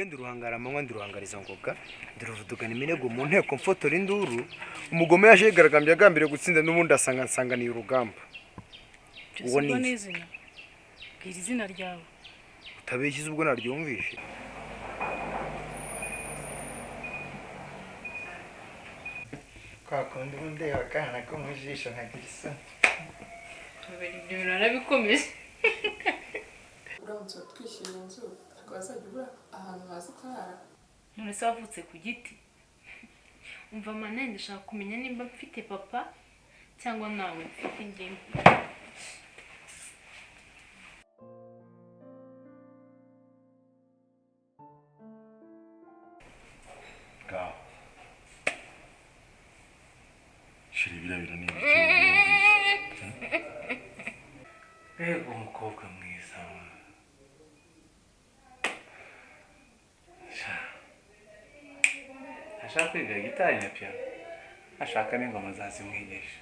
genda uruhangara amanywa ndiruhangariza ngoga ndiruvudugana iminego mu nteko mfotora induru umugome yaje yigaragambye agambire gutsinda n'ubundi asanganiye urugamba uwo ni izina bwira izina ryawe utabeshyize ubwo naryumvishe kwakundi ubundi wakana ko mu jisho nkagira isoni ibyo bintu narabikomeje uramutse twishyura inzu akazajya ubura ahantu haza ukarara none se wavutse ku giti umva mane ndashaka kumenya nimba mfite papa cyangwa nawe mfite ingimbi Gaho shira ibirabira ni ego umukobwa mwiza ashaka kwiga gitari na piano ashaka n'ingoma zazimwigisha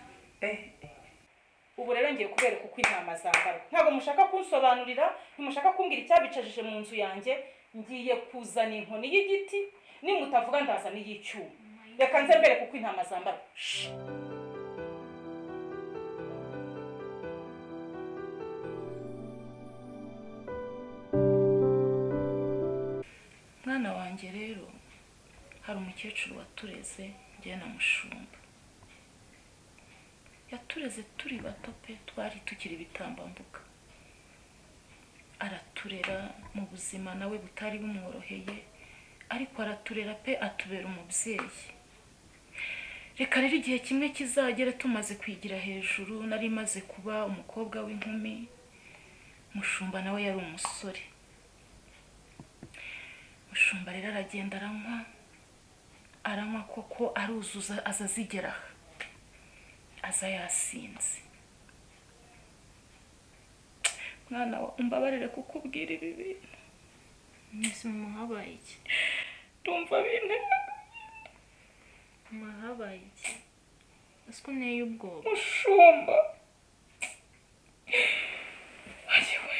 ubu rero ngiye kubereka uko intama zambara ntabwo mushaka kunsobanurira ntimushaka kumbwira icyabicajije mu nzu yanjye ngiye kuzana inkoni y'igiti nimutavuga ndaza n'iy'icyuma reka nze mbereke uko intama zambara mwana wanjye rero hari umukecuru watureze njye na mushumba yatureze turi bato pe twari tukiri ibitambambuga araturera mu buzima nawe butari bumworoheye ariko araturera pe atubera umubyeyi reka rero igihe kimwe kizagera tumaze kwigira hejuru nari maze kuba umukobwa w'inkumi mushumba nawe yari umusore mushumba rero aragenda aranywa koko aruzuza aza zigera aza yasinze mwana wa umbabarire kukubwira ibi bintu Nisi mama habaye iki? Tumva bine Mama habaye iki? Asiko neye ubwoba. mushumba ayiwe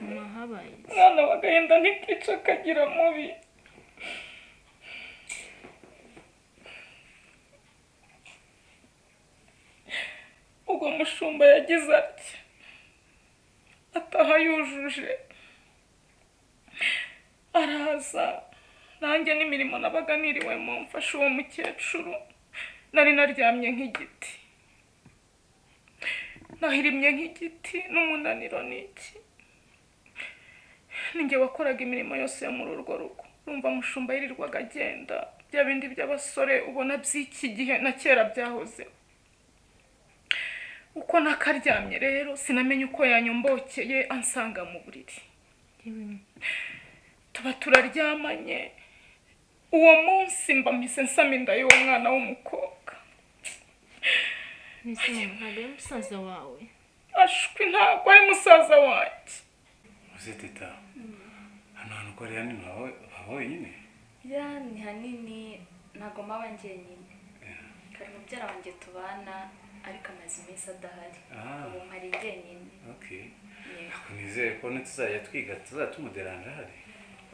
Mama habaye iki? mwana wagahinda ntikica akagira mubi ubwo mushumba yagize ati ataha yujuje araza nanjye n'imirimo nabaga niriwemo mfashe uwo mukecuru nari naryamye nk'igiti nahirimye nk'igiti n'umunaniro n'iki ninjye wakoraga imirimo yose yo muri urwo rugo urumva mushumba yirirwaga agenda bya bindi by'abasore ubona by'iki gihe na kera byahoze uko nakaryamye rero sinamenye uko yanyombokeye ansanga mu buriri tuba turaryamanye uwo munsi mba mpise nsama inda y'uwo mwana w'umukobwa Nisi mama ntabwo ari musaza wawe. ashwi ntabwo ari musaza wanjye Teta hano hantu ko ari hanini wawe nyine ya ni hanini ntabwo mpaba njyenyine kari mubyara wanjye tubana ariko amaze iminsi adahari ubu mpari njyenyine okay ako nizeye ko tuzajya twiga tuzatumuderanje hari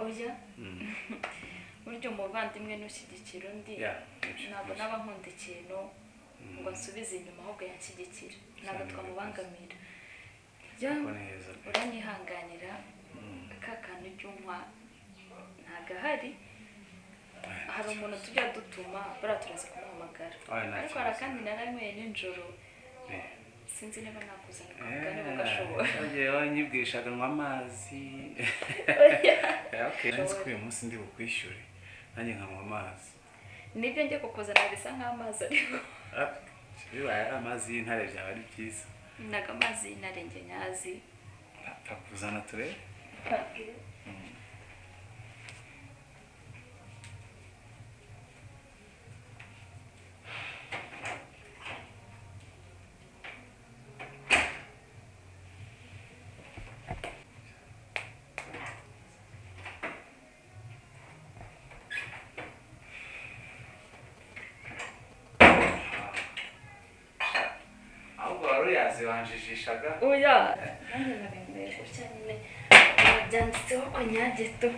oya buryo umuvandimwe n'ushyigikira undi ntabwo naba nkunda ikintu ngo nsubize inyuma ahubwo yanshyigikira ntabwo twamubangamira uranyihanganira ka kantu ry'unywa ntabwo ahari hari umuntu tujya dutuma buriya turaza kumuhamagara ariko hari akandi naranyweye nijoro sinzi niba nakuzana ukavuga niba ugashobora wanyibwishaga nywa amazi nzi ko uyu munsi ndi bukwishyure nanjye nkanywa amazi nibyo njye kukuzana bisa nk'amazi ariko bibaye ari amazi y'intare byaba ari byiza ntago amazi y'intare njye nyazi takuzana turebe oya nanjye nabimbaye gutya nyine byanditseho ko nyageto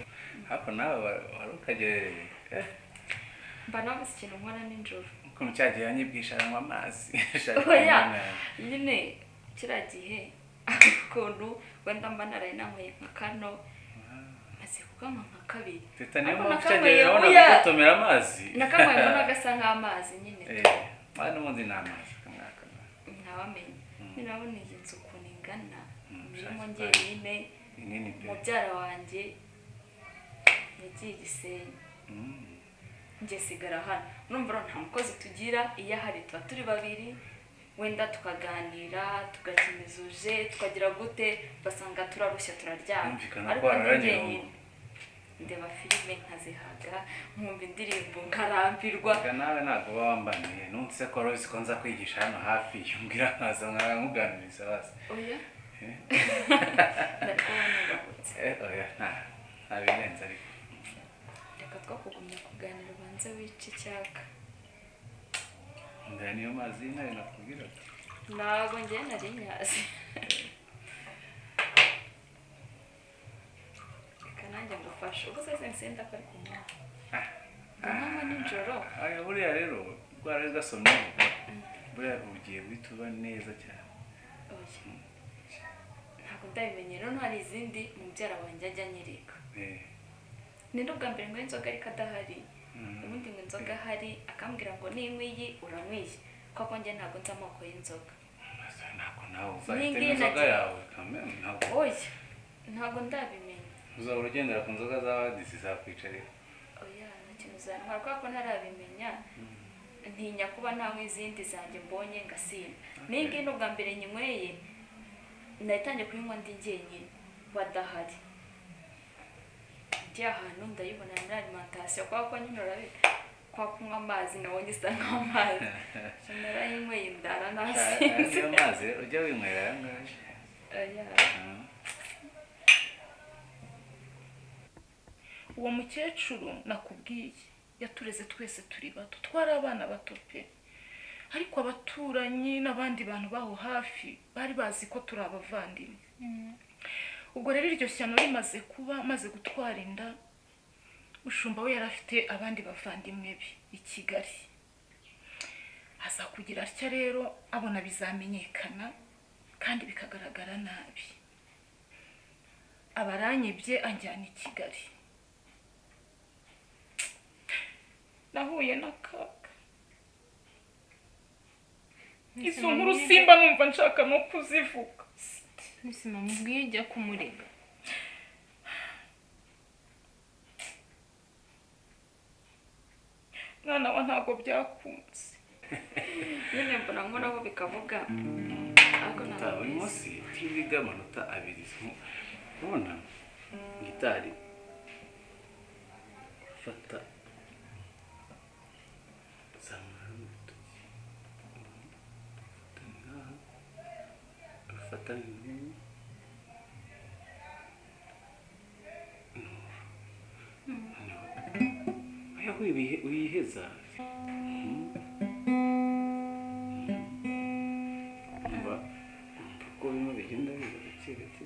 ariko nawe wari ukagerereye mba nabuze ikintu nkora nijoro ukuntu cyagiye anyibwisha anywa amazi oya nyine kiriya gihe ukuntu wenda mba naraye nanyweye nka kano maze kukanywa nka kabiri teta niyo mpamvu cyagiye urabona gutomera amazi nakanywemo n'agasa nk'amazi nyine mwana ubundi ni amazi kamwaka ntawamenye nirabona iyi nzu ukuntu ingana mirimo njyenyine mubyara wanjye yagiye Gisenyi njye sigara hano urumva nta mukozi tugira iyo ahari tuba turi babiri wenda tukaganira tugakinizuje tukagira gute basanga turarushya turaryama ariko njyenyine ndeba filime nkazihaga nkumva indirimbo nkarambirwa nawe ntabwo uba wambaniye nutse ko rose ko nza kwigisha hano hafi yumbwira nkaza nkamuganiriza basi oya ndakubona nubahutse oya nta birenze ariko reka twakugumya kuganira ubanze wica icyaka ndaya niyo mazi y'intare nakubwira ntabwo njyewe nari nyazi reka nanjye ngufashe ubwo se nsenda ko ari ku mwana ndanywa nijoro buriya rero rwari gasomye buriya ugiye guhita uba neza cyane ntabwo ndabimenye rero hari izindi mubyara wanjye ajya anyereka ni n'ubwa mbere ngo inzoga ariko adahari ubundi ngo inzoga ahari akambwira ngo ninywa iyi uranywiye kuko njye ntabwo nzi amoko y'inzoga ntabwo nawe uzahitamo inzoga yawe oya ntabwo ndabimenya uzahora ugendera ku nzoga z'abadisi zakwicarira oya nta kintu uzantwara kubera ko ntarabimenya ntinya kuba nanywa izindi zanjye mbonye ngasimba n'iyi ngiyi n'ubwa mbere nyinyweye nayitangiye kuyinywa ndi njyenyine badahari njye ahantu ndayibona muri alimentation kubera ko nyine urabona kwa kunywa amazi nabonye isa nk'amazi narayinyweye ndara nasinze niyo mazi ujya winywera aya ngaya uwo mukecuru nakubwiye yatureze twese turi bato twari abana bato pe ariko abaturanyi n'abandi bantu baho hafi bari bazi ko turi abavandimwe ubwo rero iryo shyano rimaze kuba maze gutwara inda Mushumba we yari afite abandi bavandimwe be i Kigali aza kugira atya rero abona bizamenyekana kandi bikagaragara nabi abaranyibye anjyana i Kigali nahuye n'akaga izo nkuru simba numva nshaka no kuzivuga Nisima mubwiye ujya kumurega mwana wa ntabwo byakunze nyine mbona nkoraho bikavuga ariko ntabwo uyu munsi twiga amanota abiri ubona gitari fata zamura n'urutoki fata wiheza umva ko bimwe bigenda biza gake gake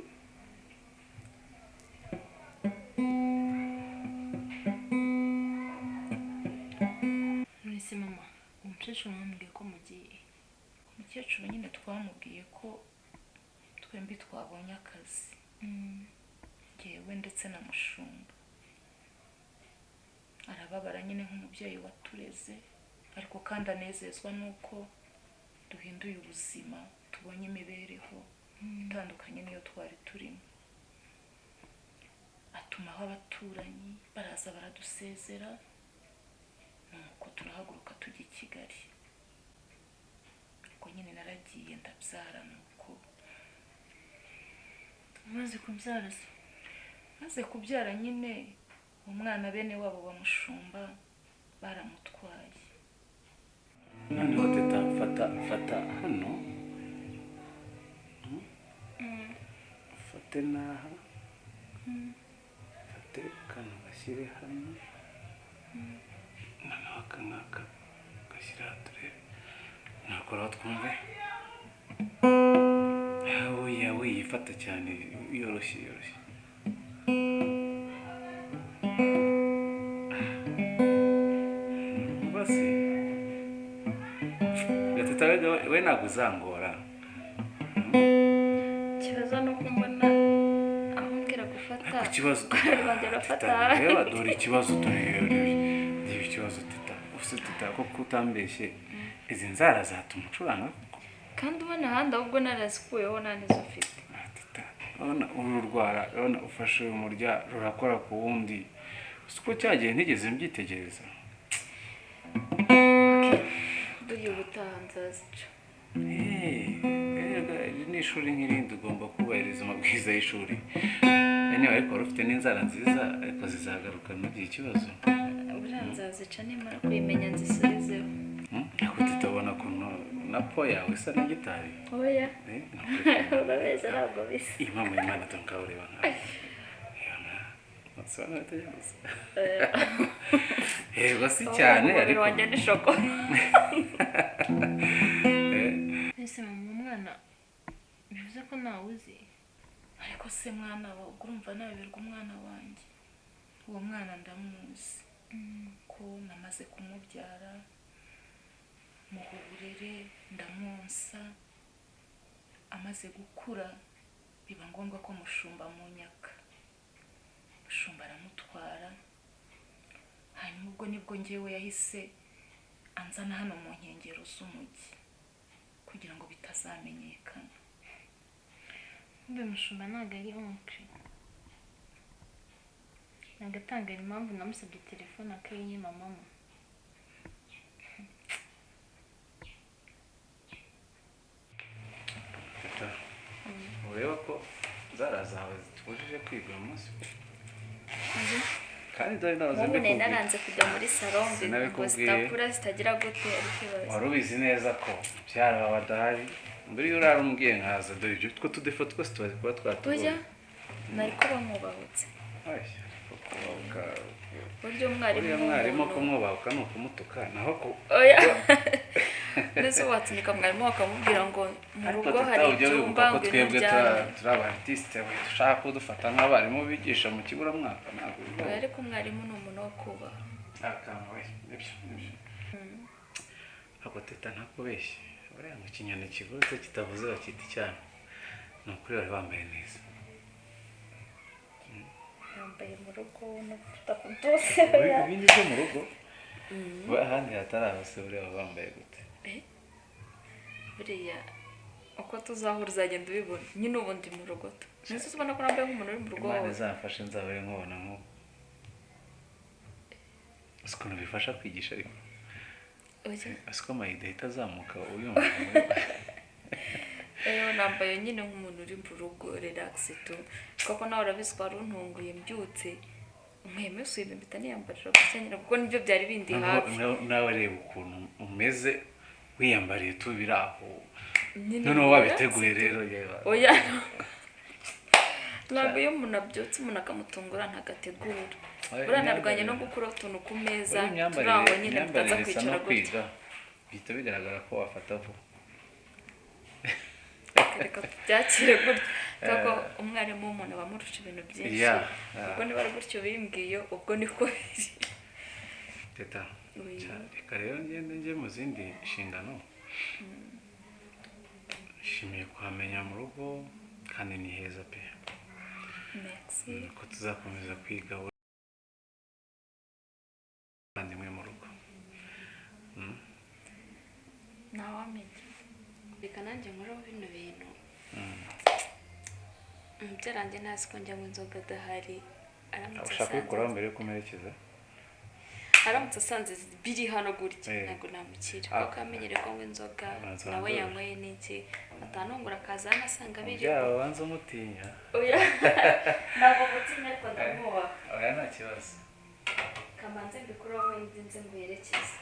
Nise mama umukecuru wambwiye ko mugiye umukecuru nyine twamubwiye ko twembi twabonye akazi yewe ndetse na Mushumba arababara nyine nk'umubyeyi watureze ariko kandi anezezwa nuko duhinduye ubuzima tubonye imibereho itandukanye niyo twari turimo atumaho abaturanyi baraza baradusezera nuko turahaguruka tujya i Kigali ariko nyine naragiye ndabyara nuko umaze kubyara se maze kubyara nyine umwana bene wabo wa Mushumba baramutwaye noneho teta fata hano fate n'aha fate kano gashyire hano noneho aka ngaka gashyire aha turebe nakoraho twumve wiyifata cyane yoroshye uzangora. ikibazo ni uko mbona aho mbwira gufata Ikibazo rwanjye rafata reba dore ikibazo reba ikibazo tita ufite tita ko kutambeshye izi nzara zatuma ucuranga kandi ubona ahandi ahubwo narazikuyeho nta nizo ufite. tita urabona uru rwara urabona ufashe umurya rurakora ku wundi uko cyagiye ntigeze mbyitegereza. Dugiye ubutaha nzazica. Ni ishuri nk'irindi ugomba kubahiriza amabwiriza y'ishuri. Niba ariko wari ufite n'inzara nziza ariko zizagaruka ntugire ikibazo. Buriya nzazica nimara kuyimenya nzisubizeho. Ariko tutabona ukuntu na po yawe isa na gitari. Oya urabeza ntabwo bisa. Impamvu y'Imana tunkawureba nkawe. Nsobanura tuyagusa. Yego si cyane ariko wanjye ni shoko. ese mama umwana bivuze ko nawe uzi ariko se mwana wa urumva naberwa umwana wanjye uwo mwana ndamuzi ko namaze kumubyara muha uburere ndamwonsa amaze gukura biba ngombwa ko mushumba mu nyaka mushumba aramutwara hanyuma ubwo nibwo ngewe yahise anzana hano mu nkengero z'umujyi kugira ngo bitazamenyekana. mbe mushumba ntabwo ari onkre nagatangara impamvu namusabye telefone akayinyima mama. ureba ko zara zawe zitubujije kwiga uyu munsi kandi dore nawe ubu nari naranze kujya muri salon ngo zitakura zitagira gute ariko ibaze wari ubizi neza ko byara wawe adahari mbere iyo urara umbwiye nkaza dore ibyo two tudefo twose tuba kuba twatubonye. burya nari kuba mwubahutse burya umwarimu kumwubahuka ni ukumutuka naho ko oya ndetse watinyuka mwarimu wakamubwira ngo mu rugo hari ibyumba ngo twebwe turi abartiste dushaka kudufata nk'abarimu bigisha mu kiburamwaka ntabwo bibaho. ariko umwarimu ni umuntu wo kubaha. nibyo ntabwo teta ntakubeshye buriya ngo ikinyoni kigurutse kitavuze bakita icyana ni ukuri bari bambaye neza. yambaye mu rugo no gufata ku byose ibindi byo mu rugo ahandi hatari abase buriya baba bambaye gute buriya uko tuzahura uzagenda ubibona nyine ubundi mu rugo to nese ubona ko nambaye nk'umuntu uri mu rugo Imana izamfashe nzabare nkubona nk'ubu ukuntu bifasha kwigisha ariko asiko mayide ahita azamuka uyumva nambaye nyine nk'umuntu uri mu rugo relax tu kuko nawe urabizi ko wari untunguye mbyutse umwemesuye mpita niyambarira gusa nyine kuko nibyo byari bindi hafi. nawe reba ukuntu umeze wiyambariye tu biri aho noneho wabiteguye rero yewe oya ntabwo iyo umuntu abyutse umuntu akamutungura ntagategura buriya narwanye no gukura utuntu ku meza turi aho nyine tutaza kwicara gutya bihita bigaragara ko wafata vuba. reka tubyakire gutya kuko umwarimu w'umuntu aba amurusha ibintu byinshi ubwo niba ari gutyo bimbwiye ubwo niko biri. Teta reka rero njye mu zindi nshingano nshimiye kuhamenya mu rugo kandi ni heza pe. merci ko tuzakomeza kwiga kandi mwe mu rugo ntawamenya reka nanjye nkuraho bino bintu byarangiye ntazi ko njya mu inzoga adahari ushaka kubikuraho mbere yo kumerekeza aramutse asanze biri hano gutya ntabwo namukira kuko amenyere ko ngo inzoga nawe yanyweye n'iki atanungura akaza hano asanga biri byaba banza umutinya oya ntabwo mutinya ariko ndamwubaha oya nta kibazo kamanze mbikuraho wenda nze nguherekeze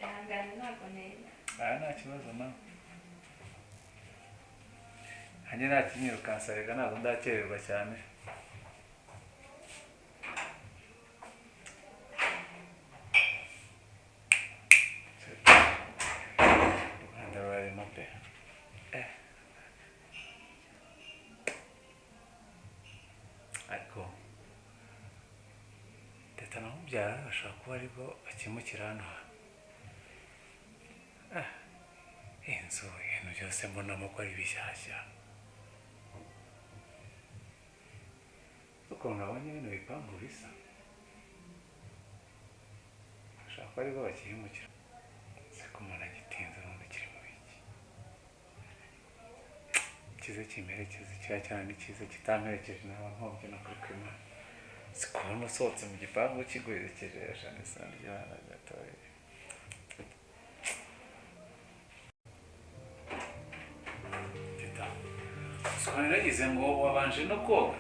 ihangane ntabwo neza oya nta kibazo nawe hanjye nta kinyirukansa reka ntabwo ndakererwa cyane. ariko teta namubyara ashobora kuba aribwo akimukira hano nzu ibintu byose mbonamo ko ari bishyashya ukuntu nabonye bino bipangu bisa ashaka ko aribwo bakihimukira siko umuntu agitinze ubundi kiri mu biki cyiza kimerekeza cya cyane cyiza kitamperekeje naba nkobye no kuri kwimana sikubona usohotse mu gipangu kiguherekeje yashana isano ry'abana gatoya teta usukana nagize ngo wabanje no koga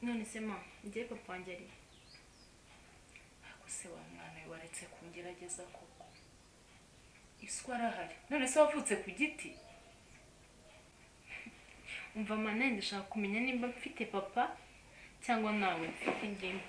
none se ma ngiye papa wanjye ari Ako se wa mwana we waretse kungerageza koko isi arahari none se wavutse ku giti umva ma nawe ndashaka kumenya nimba mfite papa cyangwa nawe mfite ingimbi